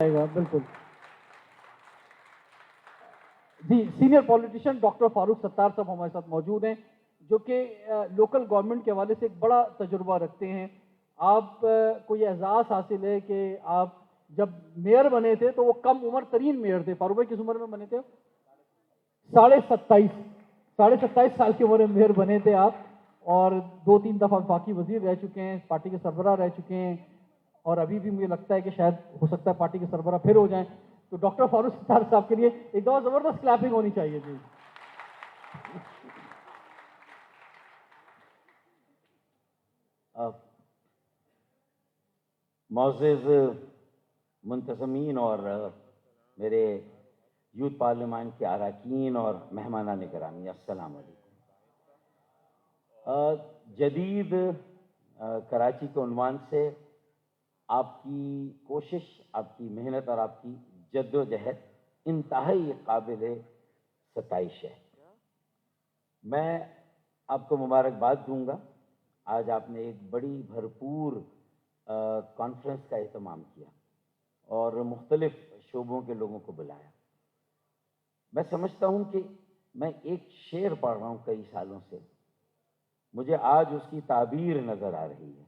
بالکل جی. Senior politician doctor Farooq Sattar صاحب ہمارے ساتھ موجود ہیں جو کہ لوکل گورنمنٹ کے حوالے سے ایک بڑا تجربہ رکھتے ہیں. آپ کو یہ اعزاز حاصل ہے کہ آپ جب میئر بنے تھے تو وہ کم عمر ترین میئر تھے. فاروق بھائی کس عمر میں بنے تھے؟ 27 سال کی عمر میں میئر بنے تھے آپ, اور 2-3 دفعہ وفاقی وزیر رہ چکے ہیں, پارٹی کے سربراہ رہ چکے ہیں, اور ابھی بھی مجھے لگتا ہے کہ شاید ہو سکتا ہے پارٹی کے سربراہ پھر ہو جائیں. تو ڈاکٹر فاروق ستار صاحب کے لیے ایک دفعہ زبردست کلیپنگ ہونی چاہیے. جی معزز منتظمین اور میرے یوتھ پارلیمان کے اراکین اور مہمانان گرامی, السلام علیکم. جدید کراچی کے عنوان سے آپ کی کوشش, آپ کی محنت اور آپ کی جد و جہد انتہائی قابل ستائش ہے. میں آپ کو مبارکباد دوں گا. آج آپ نے ایک بڑی بھرپور کانفرنس کا اہتمام کیا اور مختلف شعبوں کے لوگوں کو بلایا. میں سمجھتا ہوں کہ میں ایک شعر پڑھ رہا ہوں کئی سالوں سے, مجھے آج اس کی تعبیر نظر آ رہی ہے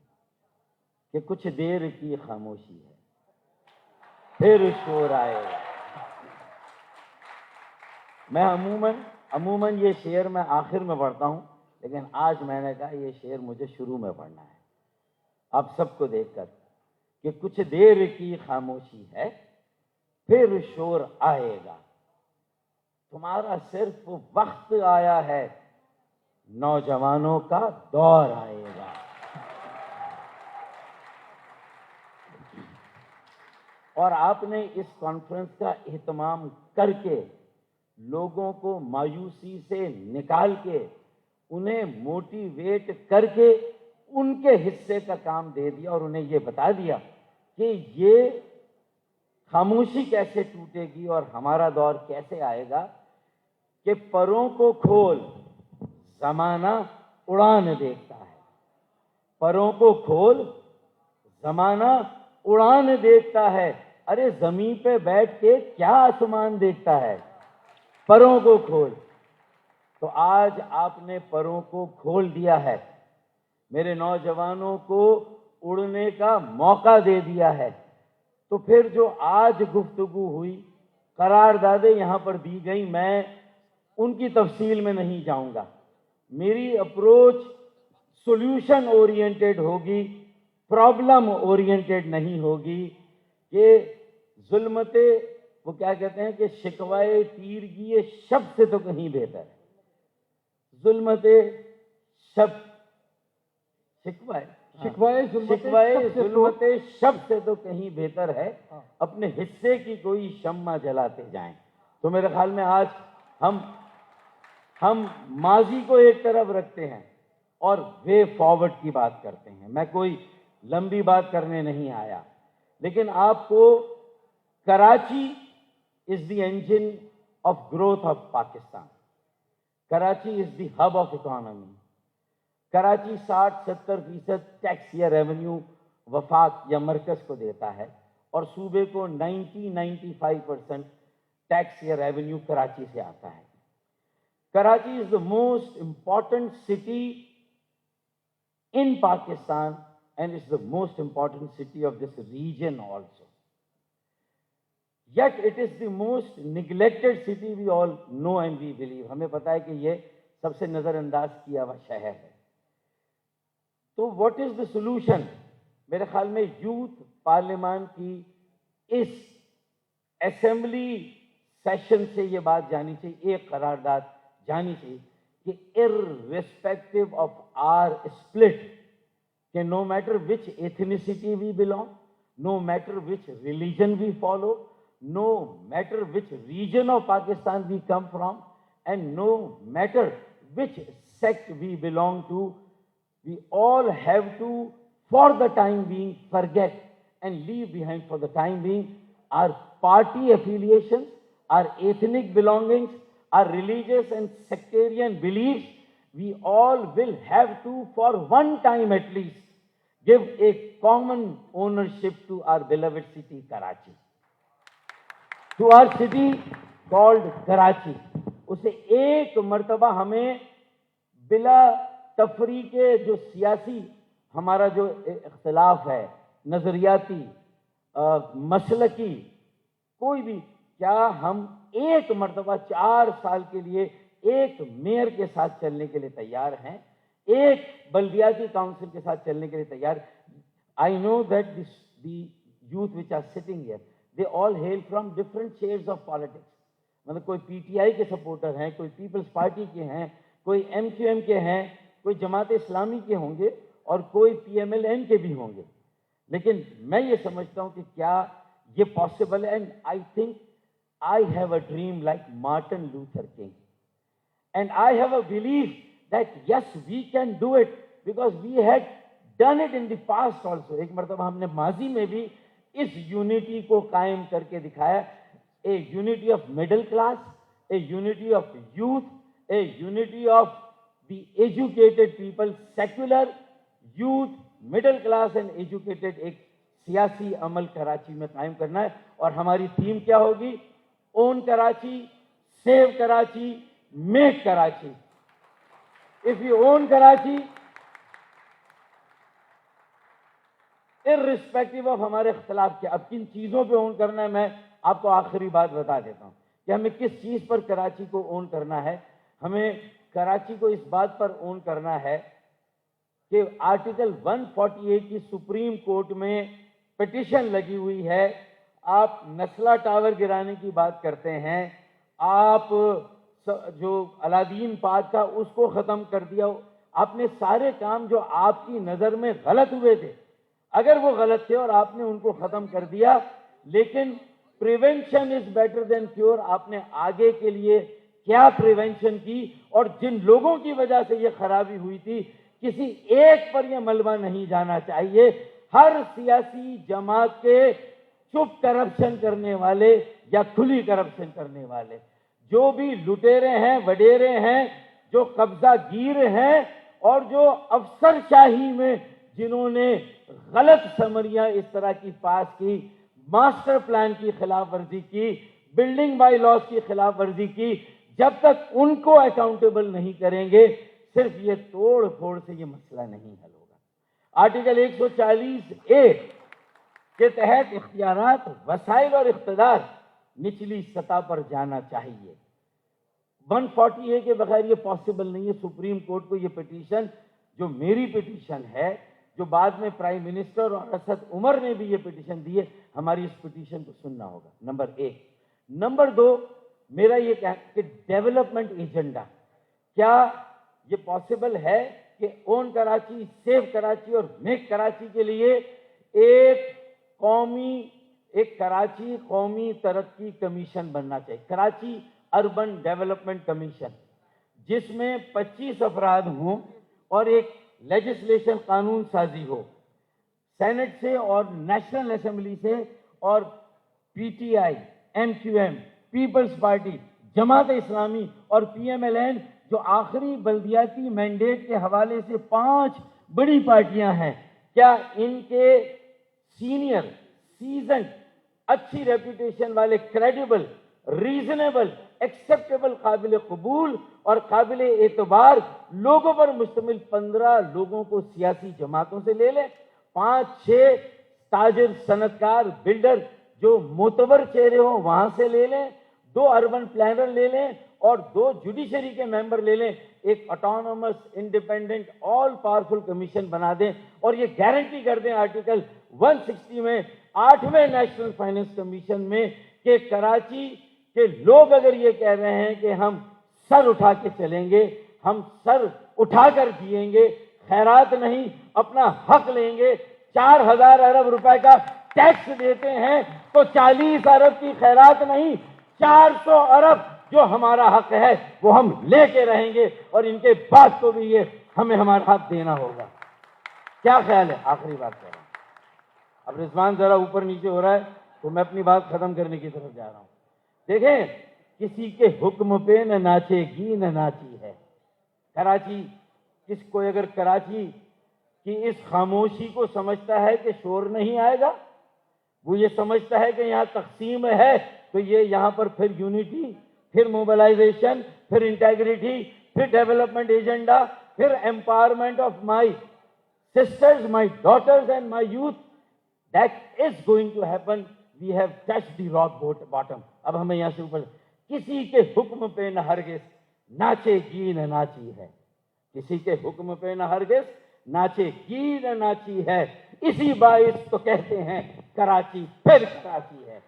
کہ کچھ دیر کی خاموشی ہے پھر شور آئے گا. میں عموماً یہ شعر میں آخر میں پڑھتا ہوں, لیکن آج میں نے کہا یہ شعر مجھے شروع میں پڑھنا ہے آپ سب کو دیکھ کر, کہ کچھ دیر کی خاموشی ہے پھر شور آئے گا. تمہارا صرف وقت آیا ہے, نوجوانوں کا دور آئے گا. اور آپ نے اس کانفرنس کا اہتمام کر کے لوگوں کو مایوسی سے نکال کے انہیں موٹیویٹ کر کے ان کے حصے کا کام دے دیا, اور انہیں یہ بتا دیا کہ یہ خاموشی کیسے ٹوٹے گی اور ہمارا دور کیسے آئے گا. کہ پروں کو کھول زمانہ اڑان دیکھتا ہے, پروں کو کھول زمانہ اڑان دیکھتا ہے. ارے زمین پہ بیٹھ کے کیا آسمان دیکھتا ہے, پروں کو کھول. تو آج آپ نے پروں کو کھول دیا ہے, میرے نوجوانوں کو اڑنے کا موقع دے دیا ہے. تو پھر جو آج گفتگو ہوئی, قراردادیں یہاں پر دی گئی, میں ان کی تفصیل میں نہیں جاؤں گا. میری اپروچ سولوشن اورینٹڈ ہوگی, پرابلم اورینٹڈ نہیں ہوگی. کہ ظلمت, وہ کیا کہتے ہیں کہ شکوائے تیرگی شب سے تو کہیں بہتر ہے. ظلمت شب, شکوائے ظلمت شب سے تو کہیں بہتر ہے اپنے حصے کی کوئی شمع جلاتے جائیں. تو میرے خیال میں آج ہم ماضی کو ایک طرف رکھتے ہیں اور وے فارورڈ کی بات کرتے ہیں. میں کوئی لمبی بات کرنے نہیں آیا, لیکن آپ کو Karachi is the engine of growth of Pakistan. Karachi is the hub of economy. Karachi 60-70% tax یا ریونیو وفاق یا مرکز کو دیتا ہے, اور صوبے کو 90-95% ٹیکس یا ریونیو کراچی سے آتا ہے. Karachi is the most important city in Pakistan and it's the most important city of this region also. Yet it is the most neglected city we all know and we believe. ہمیں پتا ہے کہ یہ سب سے نظر انداز کیا ہوا شہر ہے. تو what is the solution؟ میرے خیال میں یوتھ پارلیمان کی اس اسمبلی سیشن سے یہ بات جانی چاہیے, ایک قرارداد جانی چاہیے کہ irrespective of our split, کہ no matter which ethnicity we belong, no matter which religion we follow, no matter which region of Pakistan we come from, and no matter which sect we belong to, we all have to, for the time being, forget and leave behind for the time being our party affiliations, our ethnic belongings, our religious and sectarian beliefs. We all will have to, for one time at least, give a common ownership to our beloved city, Karachi. to our city called Karachi. اسے ایک مرتبہ ہمیں بلا تفریق کے جو سیاسی ہمارا جو اختلاف ہے، نظریاتی، مسلکی، کوئی بھی، کیا ہم ایک مرتبہ 4 سال کے لیے ایک میئر کے ساتھ چلنے کے لیے تیار ہیں، ایک بلدیاتی کاؤنسل کے ساتھ چلنے کے لیے تیار؟ I know that the youth which are sitting here, they all hail from different shades of politics. مطلب کوئی پی ٹی آئی کے سپورٹر ہیں، کوئی پیپلز پارٹی کے ہیں، کوئی ایم کیو ایم کے ہیں، کوئی جماعت اسلامی کے ہوں گے، اور کوئی پی ایم ایل این کے بھی ہوں گے. لیکن میں یہ سمجھتا ہوں کہ کیا یہ پاسبل ہے؟ And I think I have a dream like Martin Luther King, and I have a belief that yes we can do it because we had done it in the past also. ایک مرتبہ ہم نے ماضی میں بھی اس unity کو قائم کر کے دکھایا. A unity of middle class, a unity of youth, a unity of the educated people, secular youth, middle class and educated. ایک سیاسی عمل کراچی میں قائم کرنا ہے، اور ہماری تھیم کیا ہوگی؟ Own Karachi, save Karachi, make Karachi. If you own Karachi, irrespective of ہمارے اختلاف کے، اب کن چیزوں پہ اون کرنا ہے، میں آپ کو آخری بات بتا دیتا ہوں کہ ہمیں کس چیز پر کراچی کو اون کرنا ہے. ہمیں کراچی کو اس بات پر اون کرنا ہے کہ آرٹیکل 148 کی سپریم کورٹ میں پٹیشن لگی ہوئی ہے. آپ نسلہ ٹاور گرانے کی بات کرتے ہیں، آپ جو الادین پاک کا اس کو ختم کر دیا. آپ نے سارے کام جو آپ کی نظر میں غلط ہوئے تھے، اگر وہ غلط تھے اور آپ نے ان کو ختم کر دیا، لیکن prevention is better than cure. آپ نے آگے کے لیے کیا پریونشن کی؟ اور جن لوگوں کی وجہ سے یہ خرابی ہوئی تھی، کسی ایک پر یہ ملبہ نہیں جانا چاہیے. ہر سیاسی جماعت کے چپ کرپشن کرنے والے یا کھلی کرپشن کرنے والے، جو بھی لٹیرے ہیں، وڈیرے ہیں، جو قبضہ گیر ہیں، اور جو افسر شاہی میں جنہوں نے غلط سمریاں اس طرح کی پاس کی، ماسٹر پلان کی خلاف ورزی کی، بلڈنگ بائی لاز کی خلاف ورزی کی، جب تک ان کو اکاؤنٹیبل نہیں کریں گے، صرف یہ توڑ پھوڑ سے یہ مسئلہ نہیں حل ہوگا. آرٹیکل 140A کے تحت اختیارات، وسائل اور اقتدار نچلی سطح پر جانا چاہیے. 140A کے بغیر یہ پاسبل نہیں ہے. سپریم کورٹ کو یہ پٹیشن، جو میری پٹیشن ہے، جو بعد میں پرائم منسٹر اور اسد عمر نے بھی یہ پٹیشن دی ہے، ہماری اس پٹیشن کو سننا ہوگا. نمبر 1. نمبر 2، میرا یہ کہنا کہ ڈیولپمنٹ ایجنڈا، کیا یہ پاسبل ہے کہ اون کراچی، سیو کراچی اور میک کراچی کے لیے ایک کراچی قومی ترقی کمیشن بننا چاہیے، کراچی اربن ڈیولپمنٹ کمیشن، جس میں 25 افراد ہوں اور ایک لیجسلیشن قانون سازی ہو، سینٹ سے اور نیشنل اسمبلی سے، اور P T I, M Q M, Peoples Party, Jamaat Islami اور پی ایم ایل این، جو آخری بلدیاتی مینڈیٹ کے حوالے سے 5 بڑی پارٹیاں ہیں، کیا ان کے سینئر، سیزنڈ، اچھی ریپوٹیشن والے، کریڈیبل، ریزنیبل، ایکسیپٹیبل، قابل قبول اور قابل اعتبار لوگوں پر مشتمل 15 لوگوں کو سیاسی جماعتوں سے لے لیں، 5-6 تاجر، صنعت کار، بلڈر جو معتبر چہرے ہوں وہاں سے لے لیں، 2 اربن پلانر لے لیں اور 2 جوڈیشری کے ممبر لے لیں، ایک autonomous, independent, all powerful commission بنا دیں، اور یہ گارنٹی کر دیں آرٹیکل 160 میں، 8ویں نیشنل فائنانس کمیشن میں، کہ کراچی کے لوگ اگر یہ کہہ رہے ہیں کہ ہم سر اٹھا کے چلیں گے، ہم سر اٹھا کر جیئیں گے، خیرات نہیں، اپنا حق لیں گے، 4000 ارب روپے کا ٹیکس دیتے ہیں، تو 40 ارب کی خیرات نہیں، 400 ارب جو ہمارا حق ہے وہ ہم لے کے رہیں گے، اور ان کے بعد کو بھی یہ ہمیں ہمارا حق دینا ہوگا. کیا خیال ہے؟ آخری بات کر رہا ہوں. اب رضوان ذرا اوپر نیچے ہو رہا ہے تو میں اپنی بات ختم کرنے کی طرف جا رہا ہوں. دیکھیں، کسی کے حکم پہ نہ ناچے گی نہ ناچی ہے کراچی. کس کو اگر کراچی کی اس خاموشی کو سمجھتا ہے کہ شور نہیں آئے گا، وہ یہ سمجھتا ہے کہ یہاں تقسیم ہے تو یہ یہاں پر پھر یونٹی، پھر موبلائزیشن، پھر انٹیگریٹی، پھر ڈیولپمنٹ ایجنڈا، پھر empowerment of my sisters, my daughters and my youth. That is going to happen. We have touched the rock bottom. اب ہمیں یہاں سے اوپر، کسی کے حکم پہ نہ ہرگز ناچے گی نہ ناچی ہے، کسی کے حکم پہ نہ ہرگز ناچے گی نہ ناچی ہے، اسی باعث تو کہتے ہیں کراچی پھر کراچی ہے۔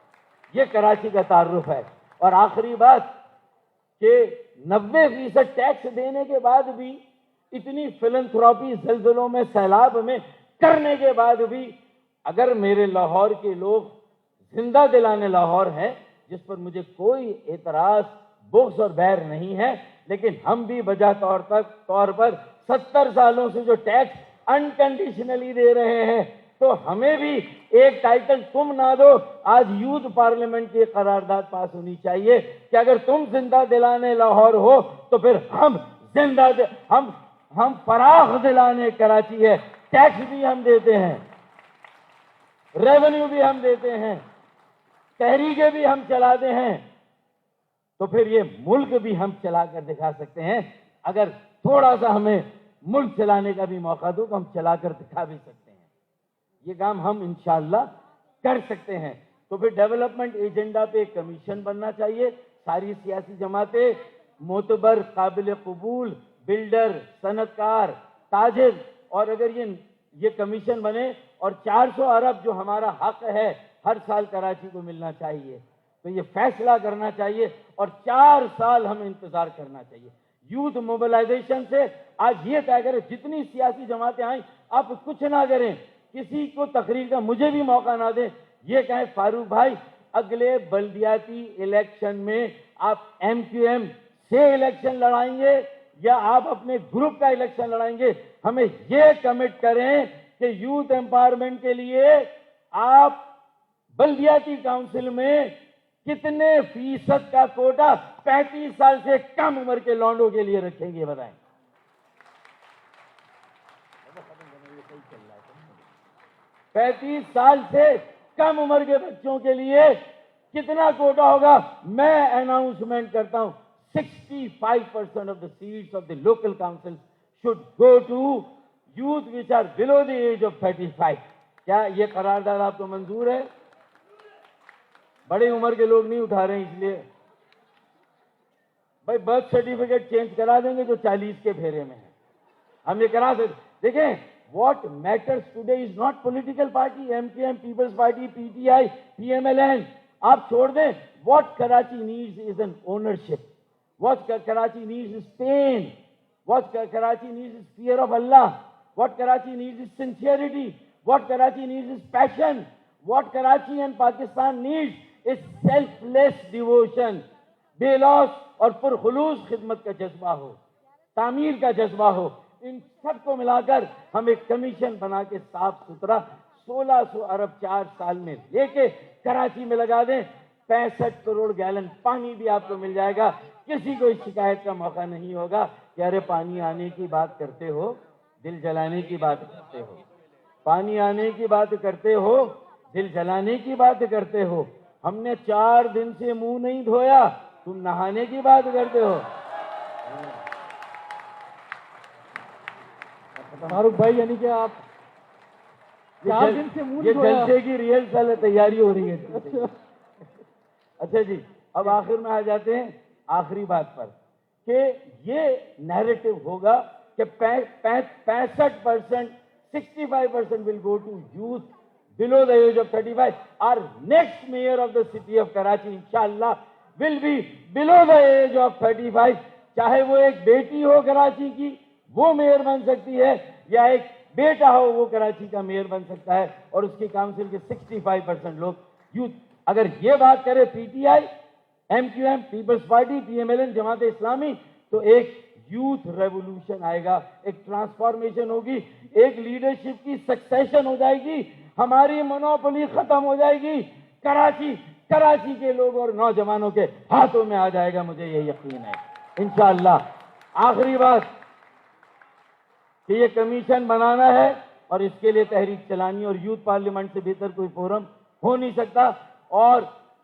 یہ کراچی کا تعارف ہے۔ اور آخری بات کہ 90% ٹیکس دینے کے بعد بھی، اتنی فلنتھراپی زلزلوں میں، سیلاب میں کرنے کے بعد بھی، اگر میرے لاہور کے لوگ زندہ دلانے لاہور ہیں، جس پر مجھے کوئی اعتراض، بغض اور بیر نہیں ہے، لیکن ہم بھی بجا طور پر 70 سالوں سے جو ٹیکس انکنڈیشنلی دے رہے ہیں، تو ہمیں بھی ایک ٹائٹل تم نہ دو، آج یوتھ پارلیمنٹ کی قرارداد پاس ہونی چاہیے کہ اگر تم زندہ دلانے لاہور ہو تو پھر ہم فراخ دلانے کراچی ہے، ٹیکس بھی ہم دیتے ہیں، ریونیو بھی ہم دیتے ہیں، تحریکیں بھی ہم چلاتے ہیں، تو پھر یہ ملک بھی ہم چلا کر دکھا سکتے ہیں۔ اگر تھوڑا سا ہمیں ملک چلانے کا بھی موقع دو تو ہم چلا کر دکھا بھی سکتے ہیں۔ یہ کام ہم انشاءاللہ کر سکتے ہیں۔ تو پھر ڈیولپمنٹ ایجنڈا پہ ایک کمیشن بننا چاہیے، ساری سیاسی جماعتیں، معتبر، قابل قبول بلڈر، صنعت کار، تاجر، اور اگر یہ کمیشن بنے اور 400 ارب جو ہمارا حق ہے ہر سال کراچی کو ملنا چاہیے، تو یہ فیصلہ کرنا چاہیے اور 4 سال ہمیں انتظار کرنا چاہیے۔ یوتھ موبلائزیشن سے آج یہ طے کریں، جتنی سیاسی جماعتیں آئیں، آپ کچھ نہ کریں، کسی کو تقریر کا مجھے بھی موقع نہ دیں، یہ کہیں فاروق بھائی اگلے بلدیاتی الیکشن میں آپ MQM سے الیکشن لڑائیں گے یا آپ اپنے گروپ کا الیکشن لڑائیں گے، ہمیں یہ کمٹ کریں کہ یوتھ ایمپاورمنٹ کے لیے آپ بلدیاتی کاؤنسل میں کتنے فیصد کا کوٹا 35 سال سے کم عمر کے لونڈوں کے لیے رکھیں گے، بتائیں۔ 35 سال سے کم عمر کے بچوں کے لیے کتنا کوٹا ہوگا؟ میں اناؤنسمنٹ کرتا ہوں 65% of the seats of the local councils should go to youth which are below the age of 35. کیا یہ قرارداد آپ کو منظور ہے؟ بڑی عمر کے لوگ نہیں اٹھا رہے ہیں، اس لیے بھائی برتھ سرٹیفکیٹ چینج کرا دیں گے جو 40 کے پھیرے میں ہیں، ہم یہ کرا سکتے۔ دیکھیں، what matters today is not political party, MKM, People's Party, PTI, PMLN. آپ چھوڑ دیں۔ What Karachi needs is an ownership. What Karachi needs is pain. What Karachi needs is fear of Allah. What Karachi needs is sincerity. What Karachi needs is passion. What Karachi and Pakistan needs is selfless devotion. بے لوث اور پرخلوص خدمت کا جذبہ ہو، تعمیر کا جذبہ ہو۔ ان سب کو ملا کر ہم ایک کمیشن بنا کے صاف ستھرا 1600 ارب 4 سال میں لے کے کراچی میں لگا دیں، 65 کروڑ گیلن پانی بھی آپ کو مل جائے گا، کسی کو اس شکایت کا موقع نہیں ہوگا کہ ارے پانی آنے کی بات کرتے ہو، دل جلانے کی بات کرتے ہو، پانی آنے کی بات کرتے ہو، دل جلانے کی بات کرتے ہو۔ ہم نے 4 دن سے منہ نہیں دھویا، تم نہانے کی بات کرتے ہو۔ فاروق بھائی، یعنی کہ آپ 4 دن سے منہ یہ دھویا؟ جلسے کی ریئل تیاری ہو رہی ہے۔ اچھا جی، اب آخر میں آ جاتے ہیں آخری بات پر کہ یہ نیریٹو ہوگا کہ 65%، 65% will go to youth below the age of 35. Our next mayor of the city of Karachi, inshallah, will be below the age of 35. چاہے وہ ایک بیٹی ہو کراچی کی، وہ میئر بن سکتی ہے، یا ایک بیٹا ہو وہ کراچی کا میئر بن سکتا ہے، اور اس کی کاؤنسل کے 65% لوگ یوتھ۔ اگر یہ بات کرے PTI، MQM، Peoples Party, PMLN، Jamaat اسلامی، تو ایک یوتھ ریولوشن آئے گا، ایک ٹرانسفارمیشن ہوگی، ایک لیڈرشپ کی سکسیشن ہو جائے گی، ہماری منوپلی ختم ہو جائے گی، کراچی کے لوگ اور نوجوانوں کے ہاتھوں میں آ جائے گا، مجھے یہ یقین ہے انشاءاللہ۔ آخری بات کہ یہ کمیشن بنانا ہے اور اس کے لیے تحریک چلانی، اور یوتھ پارلیمنٹ سے بہتر کوئی فورم ہو نہیں سکتا، اور